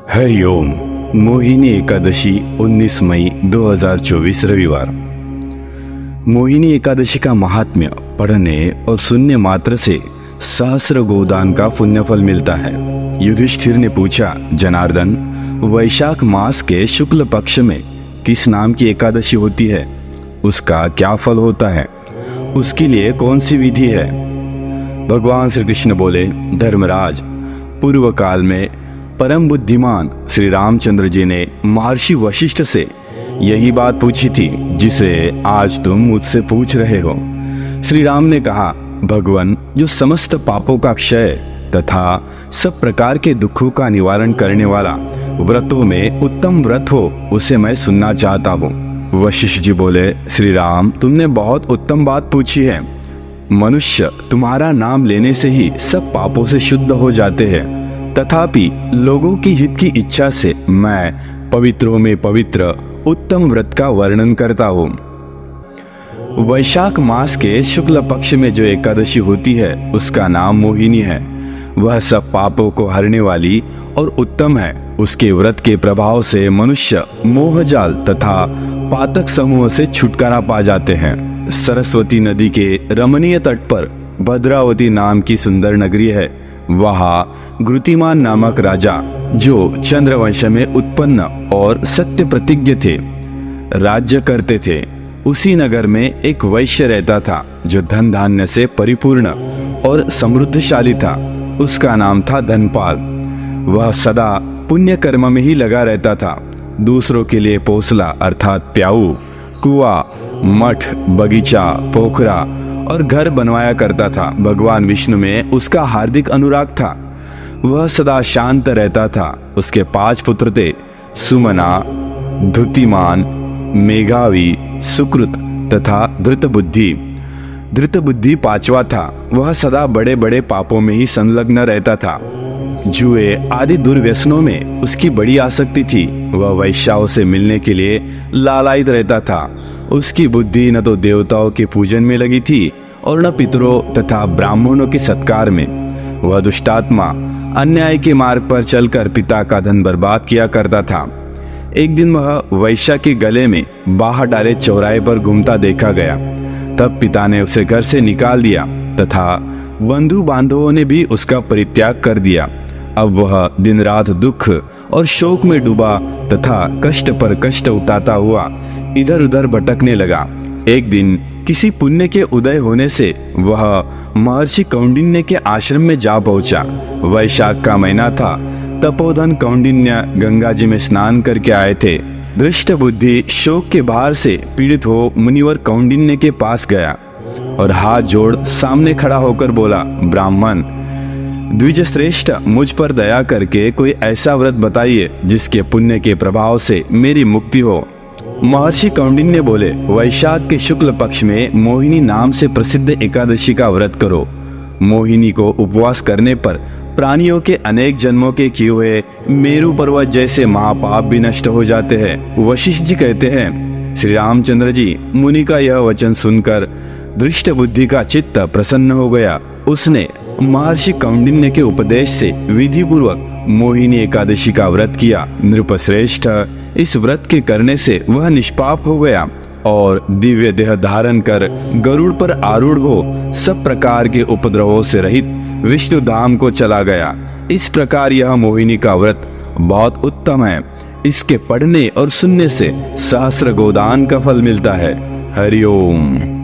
हरिओम। मोहिनी एकादशी 19 मई 2024 रविवार। मोहिनी एकादशी का महात्म्य पढ़ने और सुनने मात्र से सहस्र गोदान का पुण्यफल मिलता है। युधिष्ठिर ने पूछा, जनार्दन, वैशाख मास के शुक्ल पक्ष में किस नाम की एकादशी होती है? उसका क्या फल होता है? उसके लिए कौन सी विधि है? भगवान श्री कृष्ण बोले, धर्मराज, पूर्व काल में परम बुद्धिमान श्री रामचंद्र जी ने महर्षि वशिष्ठ से यही बात पूछी थी जिसे आज तुम मुझसे पूछ रहे हो। श्री राम ने कहा, भगवान, जो समस्त पापों का क्षय तथा सब प्रकार के दुखों का निवारण करने वाला व्रतों में उत्तम व्रत हो, उसे मैं सुनना चाहता हूँ। वशिष्ठ जी बोले, श्री राम, तुमने बहुत उत्तम बात पूछी है। मनुष्य तुम्हारा नाम लेने से ही सब पापों से शुद्ध हो जाते हैं, तथापि लोगों की हित की इच्छा से मैं पवित्रों में पवित्र उत्तम व्रत का वर्णन करता हूँ। वैशाख मास के शुक्ल पक्ष में जो एकादशी होती है उसका नाम मोहिनी है। वह सब पापों को हरने वाली और उत्तम है। उसके व्रत के प्रभाव से मनुष्य मोहजाल तथा पातक समूह से छुटकारा पा जाते हैं। सरस्वती नदी के रमणीय तट पर भद्रावती नाम की सुंदर नगरी है। वहाँ घृतिमान नामक राजा, जो चंद्रवंश में उत्पन्न और सत्य प्रतिज्ञ थे, राज्य करते थे। उसी नगर में एक वैश्य रहता था जो धन धान्य से परिपूर्ण और समृद्धशाली था। उसका नाम था धनपाल। वह सदा पुण्य कर्म में ही लगा रहता था। दूसरों के लिए पोसला अर्थात प्याऊ, कुआं, मठ, बगीचा, पोखरा और घर बनवाया करता था। भगवान विष्णु में उसका हार्दिक अनुराग था। वह सदा शांत रहता था। उसके 5 पुत्र थे, सुमना, धुतिमान, मेघावी, सुकृत तथा धृतबुद्धि। धृतबुद्धि 5वां था। वह सदा बड़े बड़े पापों में ही संलग्न रहता था। जुए आदि दुर्व्यसनों में उसकी बड़ी आसक्ति थी। वह वैश्याओं से मिलने के लिए लालायित रहता था। उसकी बुद्धि न तो देवताओं के पूजन में लगी थी और न पितरों तथा ब्राह्मणों के सत्कार में। वह दुष्टात्मा अन्याय के मार्ग पर चलकर पिता का धन बर्बाद किया करता था। एक दिन वह वैश्या के गले में बाहर डाले चौराहे पर घूमता देखा गया। तब पिता ने उसे घर से निकाल दिया तथा बंधु बांधवों ने भी उसका परित्याग कर दिया। अब वह दिन रात दुख और शोक में डूबा तथा कष्ट पर कष्ट उठाता हुआ इधर उधर भटकने लगा। एक दिन किसी पुण्य के उदय होने से वह महर्षि कौंडिन्य के आश्रम में जा पहुंचा। वैशाख का महीना था। तपोधन कौंडिन्य गंगा जी में स्नान करके आए थे। दृष्ट बुद्धि शोक के भार से पीड़ित हो मुनिवर कौंडिन्य के पास गया और हाथ जोड़ सामने खड़ा होकर बोला, ब्राह्मण, द्विज श्रेष्ठ, मुझ पर दया करके कोई ऐसा व्रत बताइए जिसके पुण्य के प्रभाव से मेरी मुक्ति हो। महर्षि कौंडिन्य बोले, वैशाख के शुक्ल पक्ष में मोहिनी नाम से प्रसिद्ध एकादशी का व्रत करो। मोहिनी को उपवास करने पर प्राणियों के अनेक जन्मों के किए हुए मेरु पर्वत जैसे महापाप भी नष्ट हो जाते हैं। वशिष्ठ जी कहते हैं, श्री रामचंद्र जी, मुनि का यह वचन सुनकर दृष्ट बुद्धि का चित्त प्रसन्न हो गया। उसने महर्षि कौंडिन्य के उपदेश से विधि पूर्वक मोहिनी एकादशी का व्रत किया। नृपश्रेष्ठ, इस व्रत के करने से वह निष्पाप हो गया और दिव्य देह धारण कर गरुड़ पर आरूढ़ हो सब प्रकार के उपद्रवों से रहित विष्णु धाम को चला गया। इस प्रकार यह मोहिनी का व्रत बहुत उत्तम है। इसके पढ़ने और सुनने से सहस्र गोदान का फल मिलता है। हरिओम।